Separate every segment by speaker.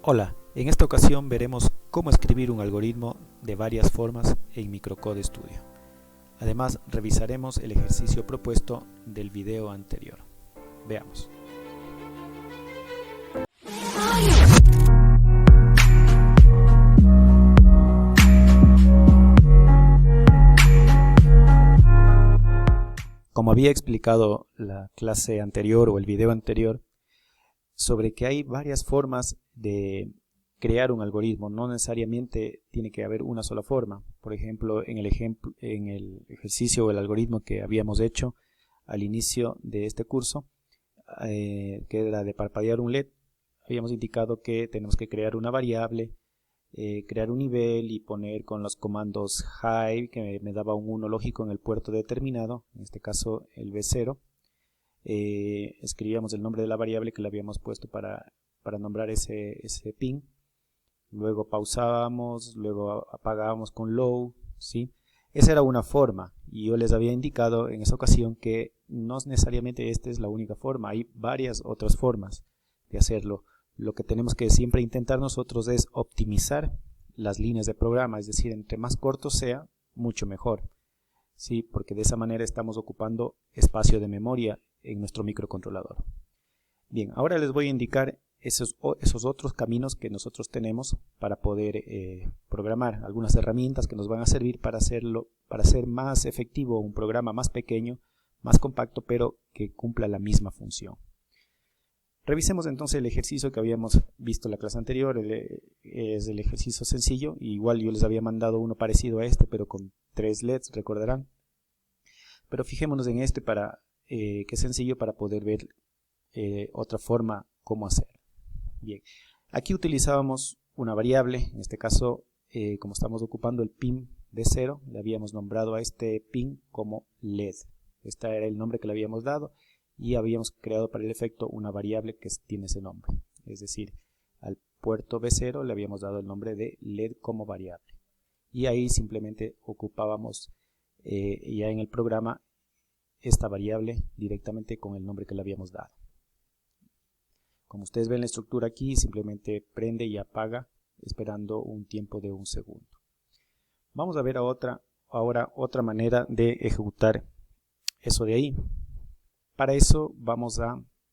Speaker 1: Hola, en esta ocasión veremos cómo escribir un algoritmo de varias formas en Microcode Studio. Además, revisaremos el ejercicio propuesto del video anterior. Veamos. Como había explicado la clase anterior o el video anterior, sobre que hay varias formas de crear un algoritmo, no necesariamente tiene que haber una sola forma. Por ejemplo, en el ejercicio o el algoritmo que habíamos hecho al inicio de este curso, que era de parpadear un LED, habíamos indicado que tenemos que crear una variable, crear un nivel y poner con los comandos high, que me daba un 1 lógico en el puerto determinado, en este caso el B0. Escribíamos el nombre de la variable que le habíamos puesto para nombrar ese pin. Luego pausábamos, luego apagábamos con low, ¿sí? Esa era una forma y yo les había indicado en esa ocasión que no necesariamente esta es la única forma, hay varias otras formas de hacerlo. Lo que tenemos que siempre intentar nosotros es optimizar las líneas de programa, es decir, entre más corto sea, mucho mejor, ¿sí? Porque de esa manera estamos ocupando espacio de memoria en nuestro microcontrolador. Bien, ahora les voy a indicar esos otros caminos que nosotros tenemos para poder programar, algunas herramientas que nos van a servir para hacer más efectivo un programa más pequeño, más compacto, pero que cumpla la misma función. Revisemos entonces el ejercicio que habíamos visto en la clase anterior. Es el ejercicio sencillo, igual yo les había mandado uno parecido a este, pero con 3 LEDs, recordarán. Pero fijémonos en este que es sencillo para poder ver otra forma cómo hacer. Bien, aquí utilizábamos una variable, en este caso como estamos ocupando el pin B0, le habíamos nombrado a este pin como LED. Este era el nombre que le habíamos dado y habíamos creado para el efecto una variable que tiene ese nombre. Es decir, al puerto B0 le habíamos dado el nombre de LED como variable. Y ahí simplemente ocupábamos ya en el programa esta variable directamente con el nombre que le habíamos dado. Como ustedes ven la estructura aquí, simplemente prende y apaga esperando un tiempo de 1 segundo. Vamos a ver ahora otra manera de ejecutar eso de ahí. Para eso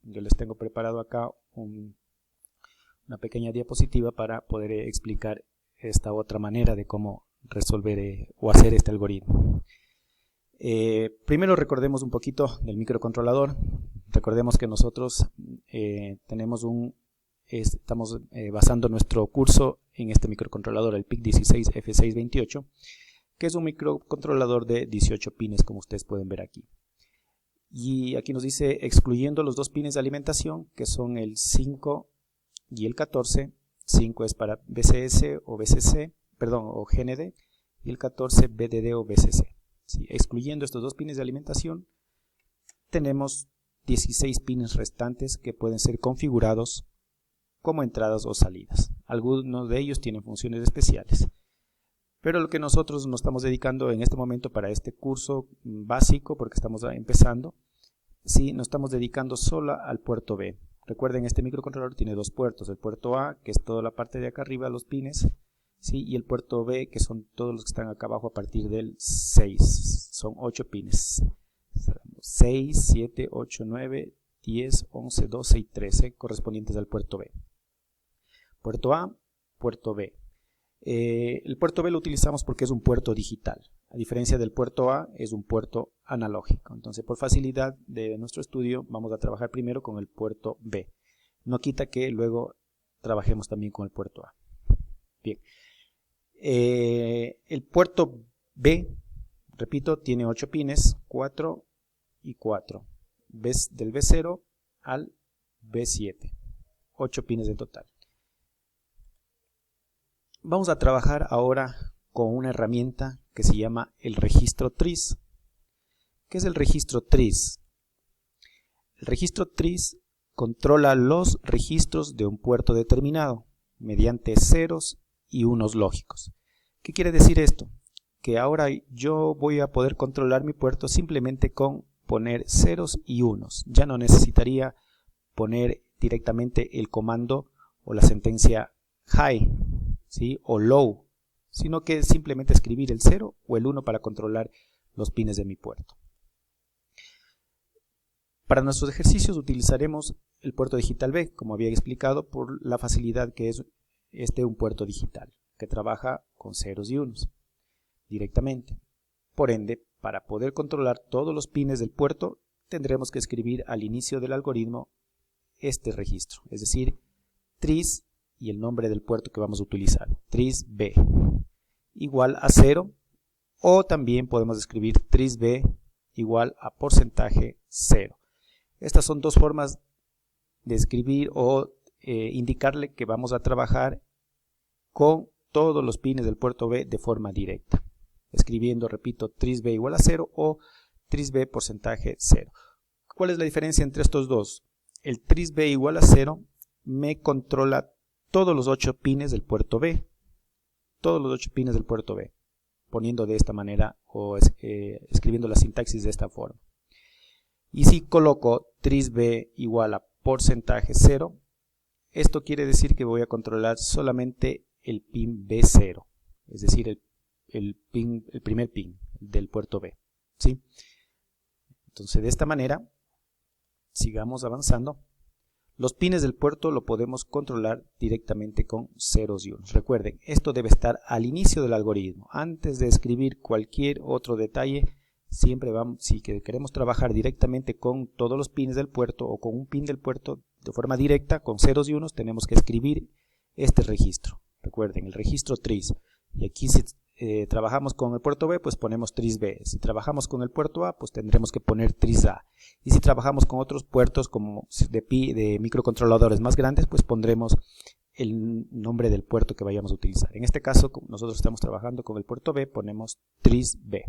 Speaker 1: yo les tengo preparado acá una pequeña diapositiva para poder explicar esta otra manera de cómo resolver o hacer este algoritmo. Primero recordemos un poquito del microcontrolador. Recordemos que nosotros estamos basando nuestro curso en este microcontrolador, el PIC16F628, que es un microcontrolador de 18 pines, como ustedes pueden ver aquí. Y aquí nos dice excluyendo los 2 pines de alimentación, que son el 5 y el 14. 5 es para BCS o BCC, perdón, o GND, y el 14 BDD o BCC. ¿Sí? Excluyendo estos 2 pines de alimentación, tenemos 16 pines restantes que pueden ser configurados como entradas o salidas. Algunos de ellos tienen funciones especiales. Pero lo que nosotros nos estamos dedicando en este momento para este curso básico, porque estamos empezando, sí, nos estamos dedicando solo al puerto B. Recuerden, este microcontrolador tiene 2 puertos, el puerto A, que es toda la parte de acá arriba, los pines, ¿sí? Y el puerto B, que son todos los que están acá abajo a partir del 6, son 8 pines. 6, 7, 8, 9, 10, 11, 12 y 13 correspondientes al puerto B. Puerto A, puerto B. El puerto B lo utilizamos porque es un puerto digital. A diferencia del puerto A, es un puerto analógico. Entonces, por facilidad de nuestro estudio, vamos a trabajar primero con el puerto B. No quita que luego trabajemos también con el puerto A. Bien. El puerto B, repito, tiene 8 pines, 4 y 4. Del B0 al B7. 8 pines en total. Vamos a trabajar ahora con una herramienta que se llama el registro TRIS. ¿Qué es el registro TRIS? El registro TRIS controla los registros de un puerto determinado mediante ceros y unos lógicos. ¿Qué quiere decir esto? Que ahora yo voy a poder controlar mi puerto simplemente con poner ceros y unos. Ya no necesitaría poner directamente el comando o la sentencia high, ¿sí? O low, sino que simplemente escribir el 0 o el 1 para controlar los pines de mi puerto. Para nuestros ejercicios utilizaremos el puerto digital B, como había explicado, por la facilidad que es un puerto digital, que trabaja con ceros y unos directamente. Por ende, para poder controlar todos los pines del puerto, tendremos que escribir al inicio del algoritmo este registro, es decir, tris y el nombre del puerto que vamos a utilizar, tris B, igual a 0, o también podemos escribir tris B igual a porcentaje 0. Estas son dos formas de escribir o indicarle que vamos a trabajar con todos los pines del puerto B de forma directa, escribiendo, repito, tris B igual a 0 o tris B porcentaje 0. ¿Cuál es la diferencia entre estos dos? El tris B igual a 0 me controla todos los 8 pines del puerto B, todos los 8 pines del puerto B, poniendo de esta manera o escribiendo la sintaxis de esta forma. Y si coloco tris B igual a porcentaje 0, esto quiere decir que voy a controlar solamente el pin B0, es decir, el primer pin del puerto B, ¿sí? Entonces, de esta manera, sigamos avanzando. Los pines del puerto lo podemos controlar directamente con ceros y unos. Recuerden, esto debe estar al inicio del algoritmo. Antes de escribir cualquier otro detalle, siempre si queremos trabajar directamente con todos los pines del puerto o con un pin del puerto de forma directa, con ceros y unos, tenemos que escribir este registro. Recuerden, el registro tris. Y aquí si trabajamos con el puerto B, pues ponemos tris B. Si trabajamos con el puerto A, pues tendremos que poner tris A. Y si trabajamos con otros puertos como de microcontroladores más grandes, pues pondremos el nombre del puerto que vayamos a utilizar. En este caso, como nosotros estamos trabajando con el puerto B, ponemos tris B.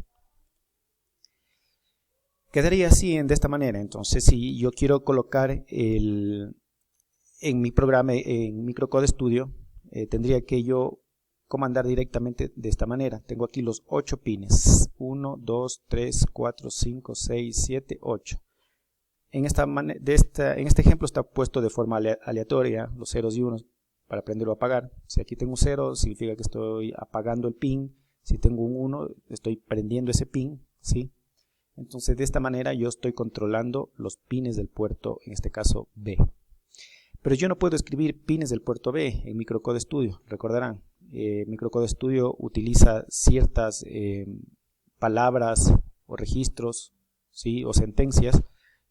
Speaker 1: Quedaría así de esta manera. Entonces, si yo quiero colocar en mi programa, en Microcode Studio, tendría que yo comandar directamente de esta manera. Tengo aquí los 8 pines, 1, 2, 3, 4, 5, 6, 7, 8. En este ejemplo está puesto de forma aleatoria, los ceros y unos, para prender o apagar. Si aquí tengo un 0, significa que estoy apagando el pin. Si tengo un 1, estoy prendiendo ese pin, ¿sí? Entonces, de esta manera yo estoy controlando los pines del puerto, en este caso B. Pero yo no puedo escribir pines del puerto B en Microcode Studio, recordarán. Microcode Studio utiliza ciertas palabras o registros, ¿sí? O sentencias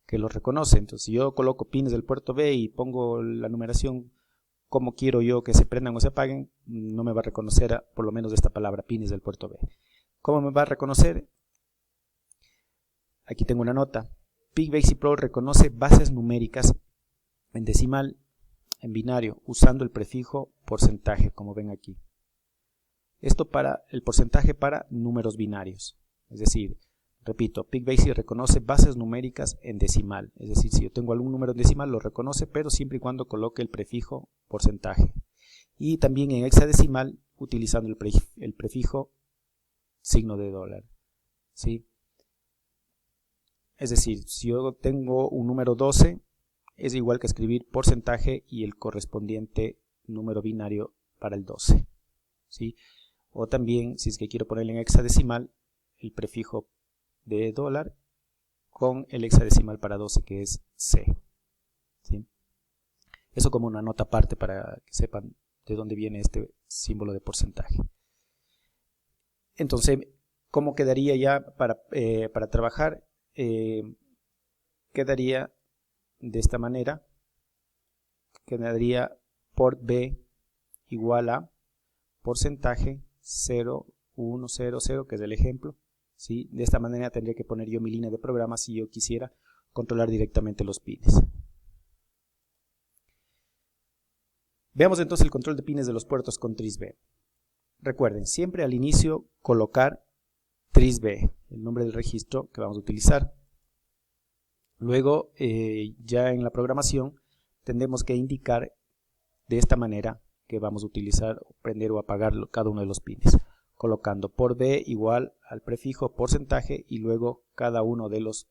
Speaker 1: que los reconoce. Entonces, si yo coloco pines del puerto B y pongo la numeración como quiero yo que se prendan o se apaguen, no me va a reconocer por lo menos esta palabra, pines del puerto B. ¿Cómo me va a reconocer? Aquí tengo una nota. PIC Pro reconoce bases numéricas en decimal, en binario, usando el prefijo porcentaje, como ven aquí. Esto para el porcentaje para números binarios. Es decir, repito, PIC reconoce bases numéricas en decimal. Es decir, si yo tengo algún número en decimal, lo reconoce, pero siempre y cuando coloque el prefijo porcentaje. Y también en hexadecimal, utilizando el prefijo signo de dólar, ¿sí? Es decir, si yo tengo un número 12, es igual que escribir porcentaje y el correspondiente número binario para el 12, ¿sí? O también, si es que quiero ponerle en hexadecimal, el prefijo de dólar con el hexadecimal para 12, que es C, ¿sí? Eso como una nota aparte para que sepan de dónde viene este símbolo de porcentaje. Entonces, ¿cómo quedaría ya para trabajar? Quedaría de esta manera. Quedaría port B igual a porcentaje 0, 1, 0, 0, que es el ejemplo, ¿sí? De esta manera tendría que poner yo mi línea de programa si yo quisiera controlar directamente los pines. Veamos entonces el control de pines de los puertos con tris B. Recuerden, siempre al inicio colocar tris B, el nombre del registro que vamos a utilizar. Luego, ya en la programación, tendremos que indicar de esta manera que vamos a utilizar, prender o apagar cada uno de los pines, colocando por B igual al prefijo porcentaje y luego cada uno de los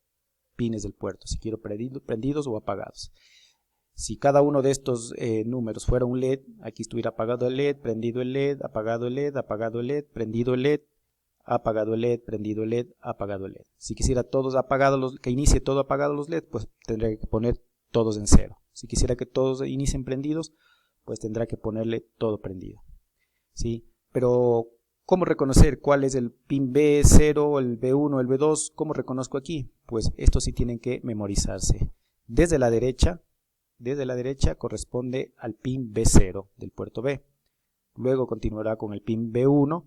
Speaker 1: pines del puerto, si quiero prendidos o apagados. Si cada uno de estos números fuera un LED, aquí estuviera apagado el LED, prendido el LED, apagado el LED, apagado el LED, prendido el LED, apagado el LED, prendido el LED, apagado el LED. Si quisiera todos apagados, que inicie todo apagado los LED, pues tendría que poner todos en 0. Si quisiera que todos inicien prendidos, pues tendrá que ponerle todo prendido. ¿Sí? Pero, ¿cómo reconocer cuál es el pin B0, el B1, el B2? ¿Cómo reconozco aquí? Pues estos sí tienen que memorizarse. Desde la derecha corresponde al pin B0 del puerto B. Luego continuará con el pin B1,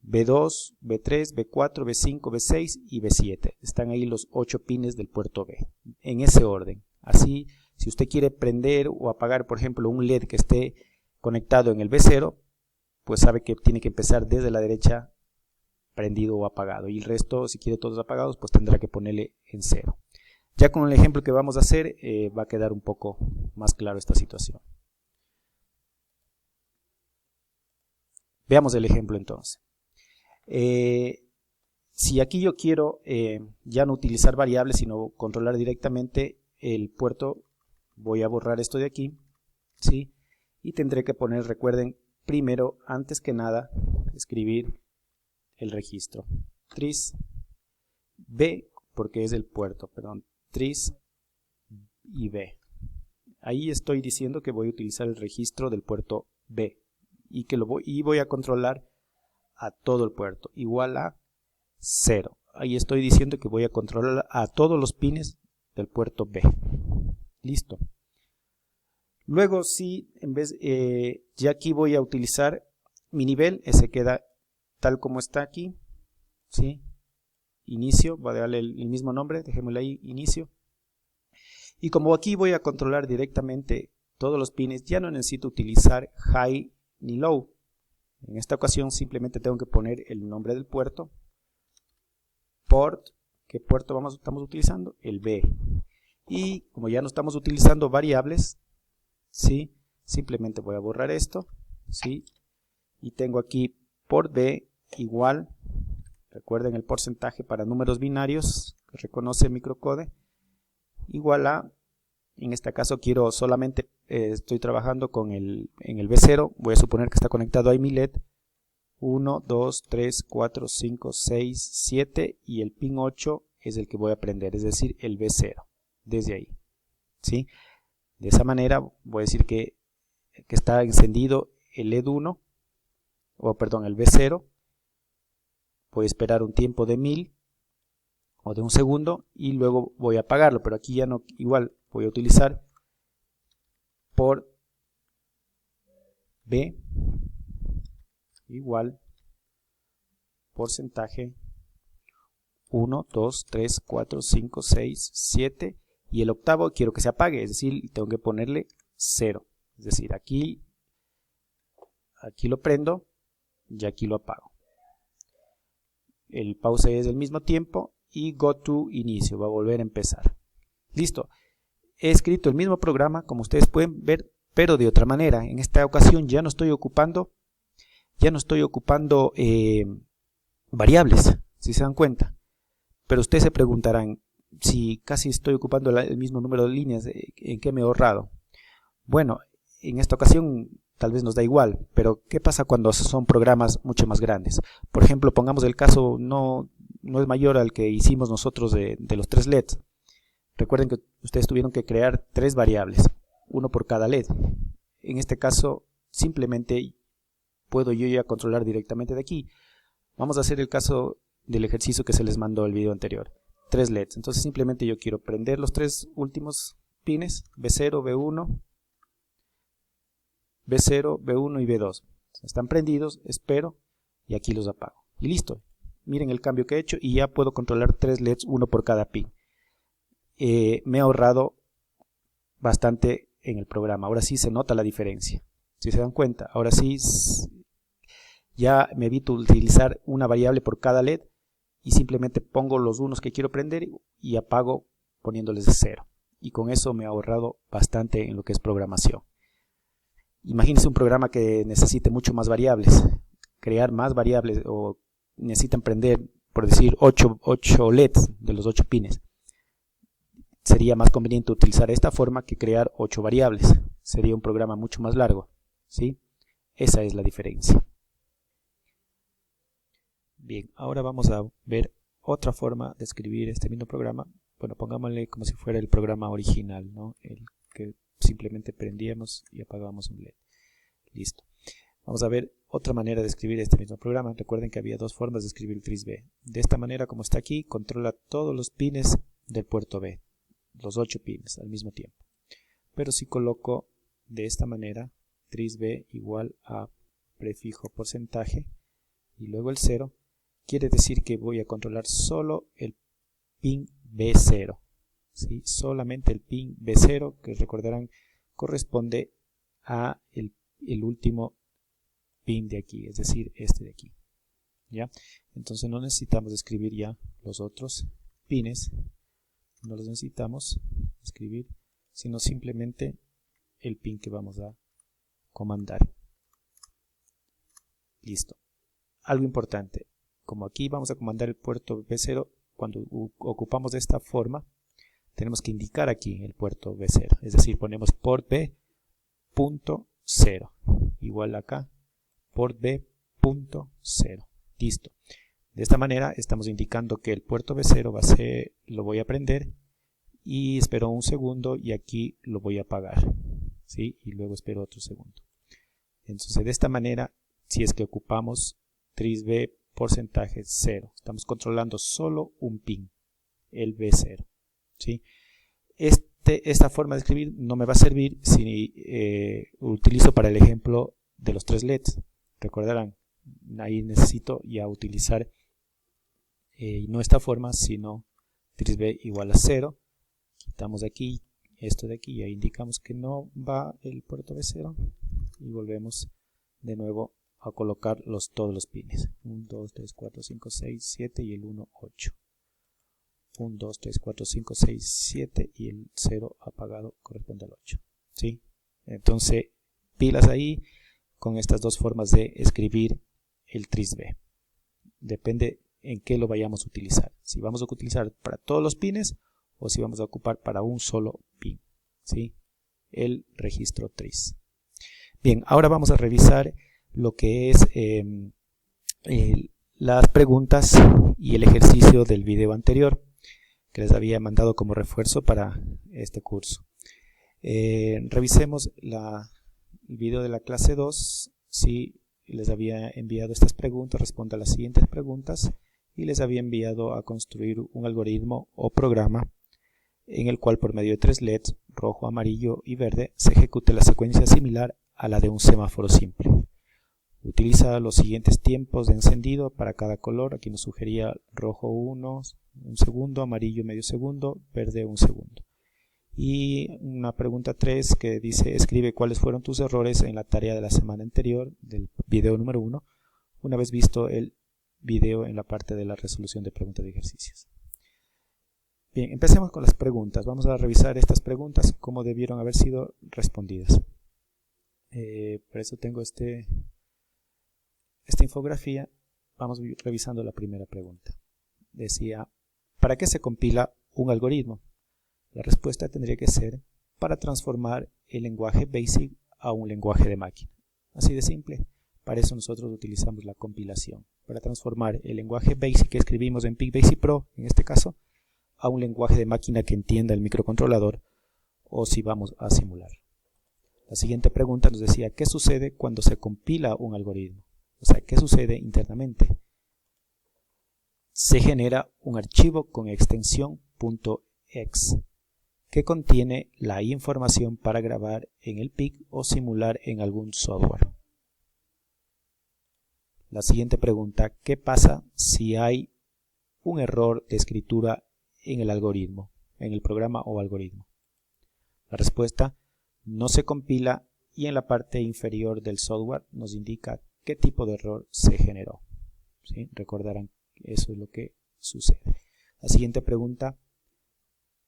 Speaker 1: B2, B3, B4, B5, B6 y B7. Están ahí los 8 pines del puerto B, en ese orden. Así, si usted quiere prender o apagar, por ejemplo, un LED que esté conectado en el B0, pues sabe que tiene que empezar desde la derecha prendido o apagado. Y el resto, si quiere todos apagados, pues tendrá que ponerle en 0. Ya con el ejemplo que vamos a hacer, va a quedar un poco más claro esta situación. Veamos el ejemplo entonces. Si aquí yo quiero ya no utilizar variables, sino controlar directamente el puerto, voy a borrar esto de aquí, ¿sí? Y tendré que poner, recuerden, primero, antes que nada, escribir el registro. Tris B, porque es el puerto, perdón, Tris y B. Ahí estoy diciendo que voy a utilizar el registro del puerto B y que voy a controlar a todo el puerto, igual a 0. Ahí estoy diciendo que voy a controlar a todos los pines del puerto B. Listo. Luego sí, en vez, ya aquí voy a utilizar mi nivel, ese queda tal como está aquí, ¿sí? Inicio, voy a darle el mismo nombre, dejémosle ahí, inicio. Y como aquí voy a controlar directamente todos los pines, ya no necesito utilizar high ni low. En esta ocasión simplemente tengo que poner el nombre del puerto, port, ¿qué puerto estamos utilizando? El B. Y como ya no estamos utilizando variables, ¿sí? Simplemente voy a borrar esto, ¿sí? Y tengo aquí port B igual, recuerden el porcentaje para números binarios que reconoce el microcode, igual a, en este caso quiero solamente, estoy trabajando en el B0, voy a suponer que está conectado ahí mi LED, 1, 2, 3, 4, 5, 6, 7 y el pin 8 es el que voy a prender, es decir, el B0, desde ahí, ¿sí? De esa manera voy a decir que está encendido el LED 1, o perdón, el B0, voy a esperar un tiempo de 1000 o de un segundo y luego voy a apagarlo, pero aquí ya no, igual voy a utilizar por B igual porcentaje 1, 2, 3, 4, 5, 6, 7 y el octavo quiero que se apague, es decir, tengo que ponerle 0, es decir, aquí lo prendo y aquí lo apago. El pause es del mismo tiempo y go to inicio, va a volver a empezar. Listo, he escrito el mismo programa como ustedes pueden ver, pero de otra manera. En esta ocasión ya no estoy ocupando variables, si se dan cuenta. Pero ustedes se preguntarán, si casi estoy ocupando el mismo número de líneas, ¿en qué me he ahorrado? Bueno, en esta ocasión tal vez nos da igual, pero ¿qué pasa cuando son programas mucho más grandes? Por ejemplo, pongamos el caso, no es mayor al que hicimos nosotros de los 3 LEDs. Recuerden que ustedes tuvieron que crear 3 variables, uno por cada LED. En este caso, simplemente puedo yo ya controlar directamente de aquí. Vamos a hacer el caso del ejercicio que se les mandó el video anterior. 3 LEDs. Entonces simplemente yo quiero prender los 3 últimos pines, B0, B1, B0, B1 y B2. Están prendidos, espero y aquí los apago. Y listo. Miren el cambio que he hecho y ya puedo controlar 3 LEDs, uno por cada pin. Me he ahorrado bastante en el programa. Ahora sí se nota la diferencia. Si se dan cuenta, ahora sí ya me evito utilizar una variable por cada LED y simplemente pongo los unos que quiero prender y apago poniéndoles de 0. Y con eso me he ahorrado bastante en lo que es programación. Imagínense un programa que necesite mucho más variables, crear más variables o necesitan prender, por decir, 8 LEDs de los 8 pines. sería más conveniente utilizar esta forma que crear 8 variables. Sería un programa mucho más largo, ¿sí? Esa es la diferencia. Bien, ahora vamos a ver otra forma de escribir este mismo programa. Bueno, pongámosle como si fuera el programa original, ¿no? El que simplemente prendíamos y apagábamos un LED. Listo. Vamos a ver otra manera de escribir este mismo programa. Recuerden que había dos formas de escribir el tris B. De esta manera, como está aquí, controla todos los pines del puerto B, los 8 pines al mismo tiempo. Pero si coloco de esta manera, tris B igual a prefijo porcentaje y luego el 0, quiere decir que voy a controlar solo el pin B0, ¿sí? Solamente el pin B0, que recordarán corresponde a el último pin de aquí, es decir, este de aquí, ¿ya? Entonces no necesitamos escribir ya los otros pines, no los necesitamos escribir, sino simplemente el pin que vamos a comandar. Listo. Algo importante, como aquí vamos a comandar el puerto B0, cuando ocupamos de esta forma, tenemos que indicar aquí el puerto B0, es decir, ponemos port B.0, igual acá, port B.0, listo. De esta manera estamos indicando que el puerto B0 va a ser, lo voy a prender y espero un segundo y aquí lo voy a apagar, ¿sí? Y luego espero otro segundo. Entonces de esta manera, si es que ocupamos tris B porcentaje 0, estamos controlando solo un pin, el B0, ¿sí? Esta forma de escribir no me va a servir si utilizo para el ejemplo de los 3 LEDs. Recordarán, ahí necesito ya utilizar no esta forma, sino tris B igual a 0. Quitamos de aquí esto de aquí, ya indicamos que no va el puerto B0 y volvemos de nuevo a colocar todos los pines. 1, 2, 3, 4, 5, 6, 7 y el 1, 8. 1, 2, 3, 4, 5, 6, 7 y el 0 apagado corresponde al 8, ¿sí? Entonces, pilas ahí con estas dos formas de escribir el tris B. Depende en qué lo vayamos a utilizar. Si vamos a utilizar para todos los pines o si vamos a ocupar para un solo pin, ¿sí? El registro tris. Bien, ahora vamos a revisar lo que es las preguntas y el ejercicio del video anterior que les había mandado como refuerzo para este curso. Revisemos el video de la clase 2. Si les había enviado estas preguntas, responda a las siguientes preguntas y les había enviado a construir un algoritmo o programa en el cual por medio de 3 LEDs, rojo, amarillo y verde, se ejecute la secuencia similar a la de un semáforo simple. Utiliza los siguientes tiempos de encendido para cada color. Aquí nos sugería rojo 1 segundo, amarillo medio segundo, verde 1 segundo. Y una pregunta 3 que dice: escribe cuáles fueron tus errores en la tarea de la semana anterior del video número 1, una vez visto el video en la parte de la resolución de preguntas y ejercicios. Bien, empecemos con las preguntas. Vamos a revisar estas preguntas, cómo debieron haber sido respondidas. Por eso tengo esta infografía. Vamos revisando la primera pregunta. Decía: ¿para qué se compila un algoritmo? La respuesta tendría que ser para transformar el lenguaje BASIC a un lenguaje de máquina. Así de simple. Para eso nosotros utilizamos la compilación. Para transformar el lenguaje BASIC que escribimos en PIC-BASIC Pro, en este caso, a un lenguaje de máquina que entienda el microcontrolador, o si vamos a simular. La siguiente pregunta nos decía: ¿qué sucede cuando se compila un algoritmo? O sea, ¿qué sucede internamente? Se genera un archivo con extensión .exe que contiene la información para grabar en el PIC o simular en algún software. La siguiente pregunta: ¿qué pasa si hay un error de escritura en el algoritmo, en el programa o algoritmo? La respuesta: no se compila, y en la parte inferior del software nos indica qué tipo de error se generó, ¿sí? Recordarán que eso es lo que sucede. La siguiente pregunta: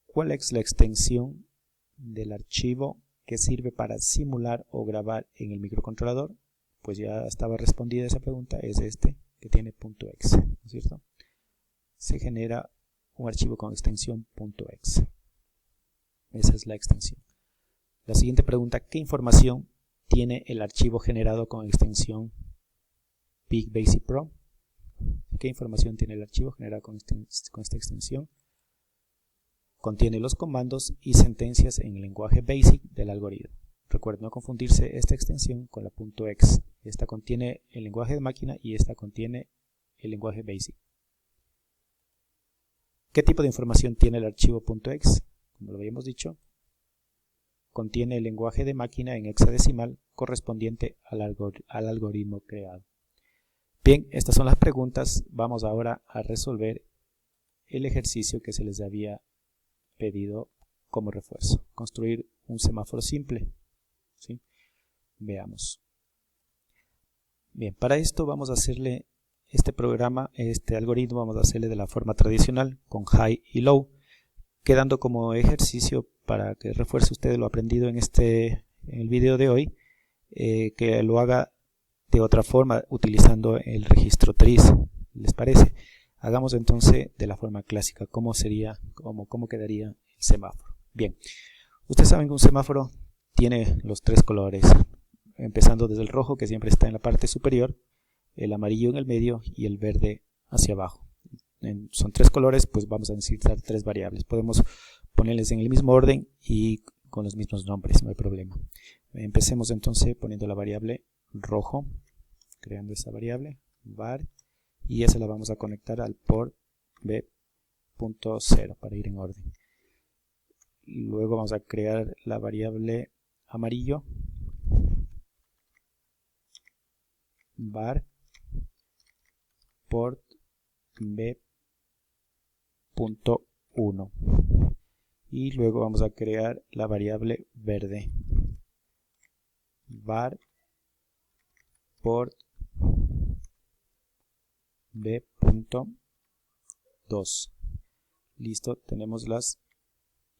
Speaker 1: ¿cuál es la extensión del archivo que sirve para simular o grabar en el microcontrolador? Pues ya estaba respondida esa pregunta, es este que tiene .exe, ¿no es cierto? Se genera un archivo con extensión .exe. Esa es la extensión. La siguiente pregunta, ¿qué información tiene el archivo generado con extensión PicBasic Pro? ¿Qué información tiene el archivo generado con esta extensión? Contiene los comandos y sentencias en el lenguaje BASIC del algoritmo. Recuerden no confundirse esta extensión con la .exe. Esta contiene el lenguaje de máquina y esta contiene el lenguaje BASIC. ¿Qué tipo de información tiene el archivo .exe? Como lo habíamos dicho, contiene el lenguaje de máquina en hexadecimal correspondiente al algoritmo creado. Bien, estas son las preguntas. Vamos ahora a resolver el ejercicio que se les había pedido como refuerzo. Construir un semáforo simple. ¿Sí? Veamos. Bien, para esto vamos a hacerle este programa, este algoritmo, vamos a hacerle de la forma tradicional, con high y low, quedando como ejercicio para que refuerce usted lo aprendido en el video de hoy, que lo haga de otra forma utilizando el registro tris. ¿Les parece? Hagamos entonces de la forma clásica, cómo quedaría el semáforo. Bien, ustedes saben que un semáforo tiene los tres colores, empezando desde el rojo, que siempre está en la parte superior, el amarillo en el medio y el verde hacia abajo. Son tres colores, pues vamos a necesitar tres variables. Podemos ponerles en el mismo orden y con los mismos nombres, no hay problema. Empecemos entonces poniendo la variable rojo, creando esa variable var, y esa la vamos a conectar al port b.0 para ir en orden. Luego vamos a crear la variable amarillo var port b.1 y luego vamos a crear la variable verde var port b.2. Listo, tenemos las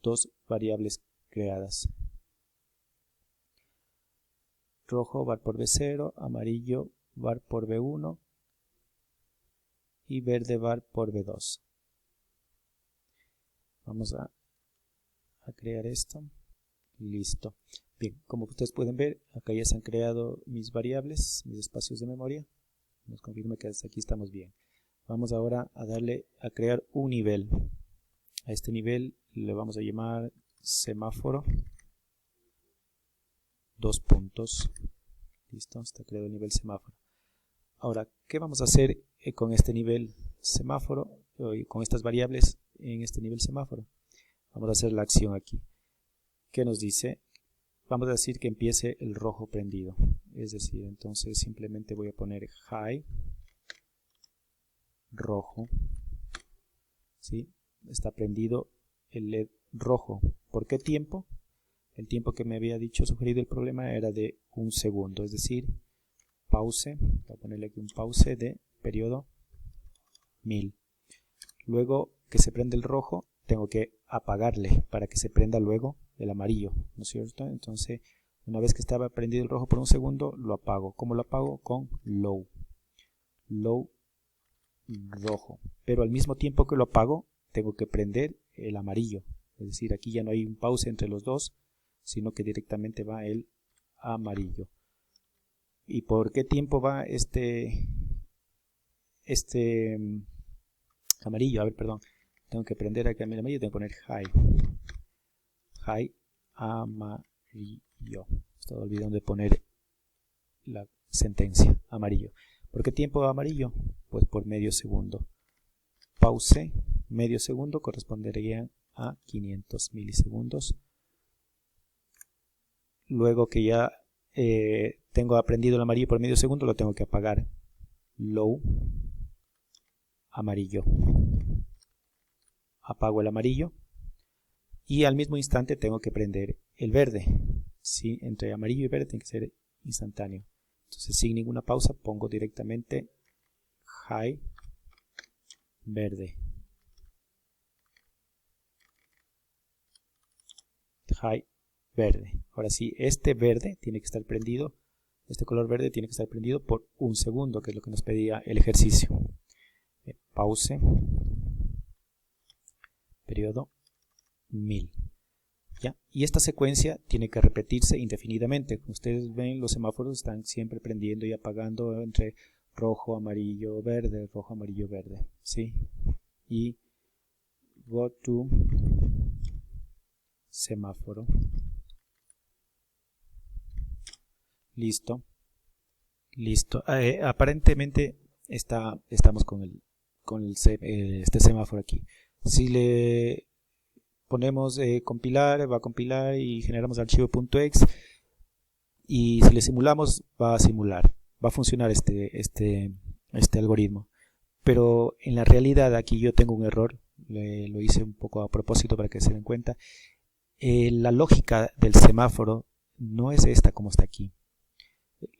Speaker 1: dos variables creadas. Rojo var por b0, amarillo var por b1 y verde var por b2. Vamos a crear esto. Listo. Bien, como ustedes pueden ver, acá ya se han creado mis variables, mis espacios de memoria. Nos confirma que hasta aquí estamos bien. Vamos ahora a darle a crear un nivel. A este nivel le vamos a llamar semáforo. Dos puntos. Listo, está creado el nivel semáforo. Ahora, ¿qué vamos a hacer con este nivel semáforo, con estas variables en este nivel semáforo? Vamos a hacer la acción aquí. ¿Qué nos dice? Vamos a decir que empiece el rojo prendido. Es decir, entonces simplemente voy a poner high rojo. ¿Sí? Está prendido el LED rojo. ¿Por qué tiempo? El tiempo que me había sugerido el problema era de 1 segundo. Es decir, pause. Voy a ponerle aquí un pause de periodo 1000. Luego que se prende el rojo, tengo que apagarle para que se prenda luego el amarillo, ¿no es cierto? Entonces, una vez que estaba prendido el rojo por 1 segundo, lo apago. ¿Cómo lo apago? Con low. Low rojo. Pero al mismo tiempo que lo apago, tengo que prender el amarillo. Es decir, aquí ya no hay un pause entre los dos, sino que directamente va el amarillo. ¿Y por qué tiempo va este amarillo? A ver, perdón. Tengo que prender aquí el amarillo, tengo que poner high. High amarillo. Estaba olvidando de poner la sentencia amarillo. ¿Por qué tiempo va amarillo? Pues por medio segundo. Pause, medio segundo correspondería a 500 milisegundos. Luego que ya tengo aprendido el amarillo por medio segundo, lo tengo que apagar. Low amarillo. Apago el amarillo y al mismo instante tengo que prender el verde. ¿Sí? Entre amarillo y verde tiene que ser instantáneo. Entonces, sin ninguna pausa, pongo directamente high verde. High verde. Ahora sí, este verde tiene que estar prendido. Este color verde tiene que estar prendido por 1 segundo, que es lo que nos pedía el ejercicio. Pause. Periodo 1000. ¿Ya? Y esta secuencia tiene que repetirse indefinidamente. Como ustedes ven, los semáforos están siempre prendiendo y apagando entre rojo, amarillo, verde, rojo, amarillo, verde, ¿sí? Y go to semáforo. Listo. Listo. Aparentemente estamos con este semáforo aquí. Si le ponemos compilar, va a compilar y generamos archivo .exe, y si le simulamos, va a simular, va a funcionar este algoritmo. Pero en la realidad aquí yo tengo un error, lo hice un poco a propósito para que se den cuenta. La lógica del semáforo no es esta como está aquí.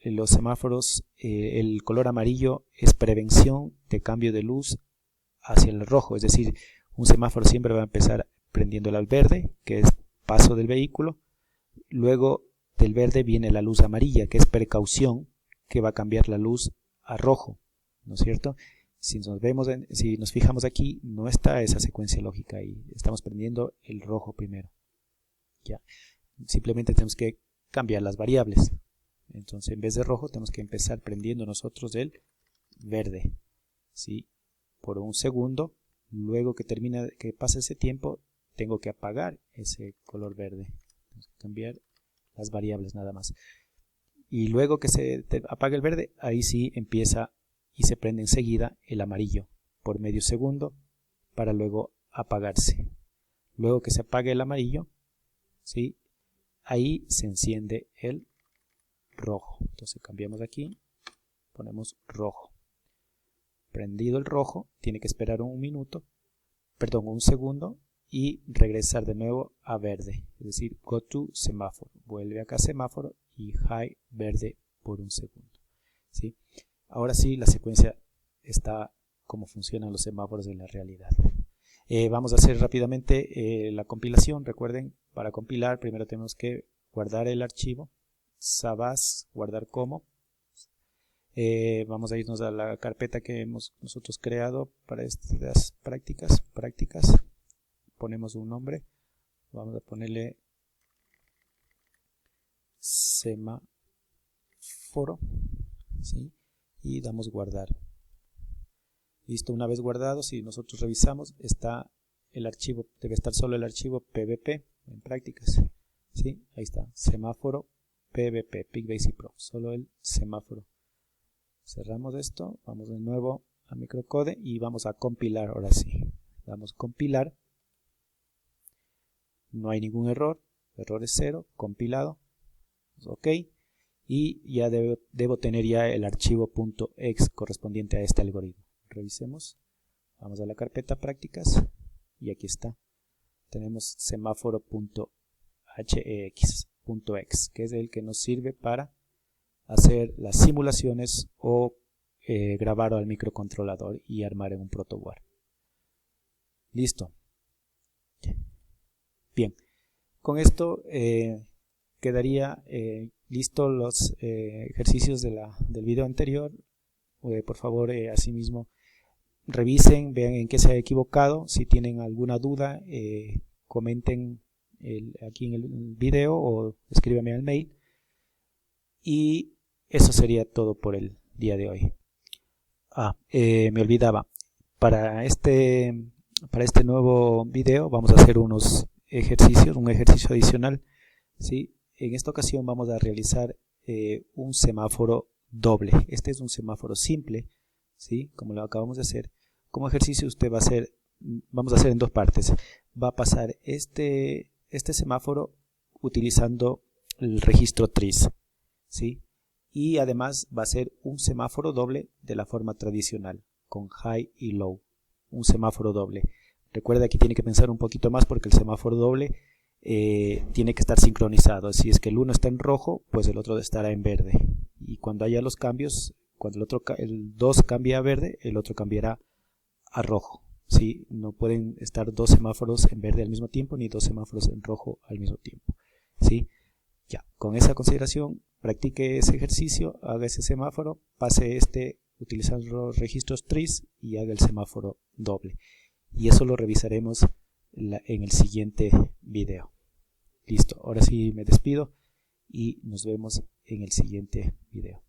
Speaker 1: Los semáforos, el color amarillo es prevención de cambio de luz hacia el rojo, es decir, un semáforo siempre va a empezar prendiendo al verde, que es paso del vehículo, luego del verde viene la luz amarilla, que es precaución, que va a cambiar la luz a rojo, ¿no es cierto? Si nos fijamos aquí, no está esa secuencia lógica ahí, estamos prendiendo el rojo primero. Ya. Simplemente tenemos que cambiar las variables. Entonces, en vez de rojo, tenemos que empezar prendiendo nosotros el verde, ¿sí? Por un segundo. Luego que pase ese tiempo, tengo que apagar ese color verde. Tenemos que cambiar las variables nada más. Y luego que se apague el verde, ahí sí empieza y se prende enseguida el amarillo por medio segundo para luego apagarse. Luego que se apague el amarillo, ¿sí? Ahí se enciende el rojo. Entonces cambiamos aquí, ponemos rojo. Prendido el rojo, tiene que esperar un segundo y regresar de nuevo a verde, es decir, go to semáforo, vuelve acá a semáforo y high verde por un segundo, ¿sí? Ahora sí, la secuencia está como funcionan los semáforos en la realidad. Vamos a hacer rápidamente la compilación. Recuerden, para compilar primero tenemos que guardar el archivo sabas, guardar como. Vamos a irnos a la carpeta que hemos nosotros creado para estas prácticas. Ponemos un nombre, vamos a ponerle semáforo, ¿sí? Y damos guardar. Listo, una vez guardado, si nosotros revisamos, está el archivo, debe estar solo el archivo pvp en prácticas, ¿sí? Ahí está, semáforo pvp, PicBasic Pro, solo el semáforo. Cerramos esto, vamos de nuevo a microcode y vamos a compilar. Ahora sí, damos compilar, no hay ningún error es 0, compilado, ok, y ya debo tener ya el archivo .exe correspondiente a este algoritmo. Revisemos, vamos a la carpeta prácticas y aquí está, tenemos semáforo.hex.exe, que es el que nos sirve para hacer las simulaciones o grabar al microcontrolador y armar en un protoboard. Listo. Bien, con esto quedaría listo los ejercicios del video anterior. Por favor, asimismo, revisen, vean en qué se ha equivocado. Si tienen alguna duda, comenten aquí en el video o escríbanme al mail. Y eso sería todo por el día de hoy. Me olvidaba, para este nuevo video vamos a hacer unos ejercicios, un ejercicio adicional, ¿sí? En esta ocasión vamos a realizar un semáforo doble. Este es un semáforo simple, ¿sí? Como lo acabamos de hacer. Como ejercicio vamos a hacer en dos partes. Va a pasar este semáforo utilizando el registro TRIS, ¿sí? Y además va a ser un semáforo doble de la forma tradicional, con high y low, un semáforo doble. Recuerda que tiene que pensar un poquito más porque el semáforo doble tiene que estar sincronizado. Si es que el uno está en rojo, pues el otro estará en verde. Y cuando haya los cambios, cuando el 2 cambie a verde, el otro cambiará a rojo, ¿sí? No pueden estar dos semáforos en verde al mismo tiempo, ni dos semáforos en rojo al mismo tiempo, ¿sí? Ya, con esa consideración, practique ese ejercicio, haga ese semáforo, pase utilizando los registros TRIS y haga el semáforo doble. Y eso lo revisaremos en el siguiente video. Listo, ahora sí me despido y nos vemos en el siguiente video.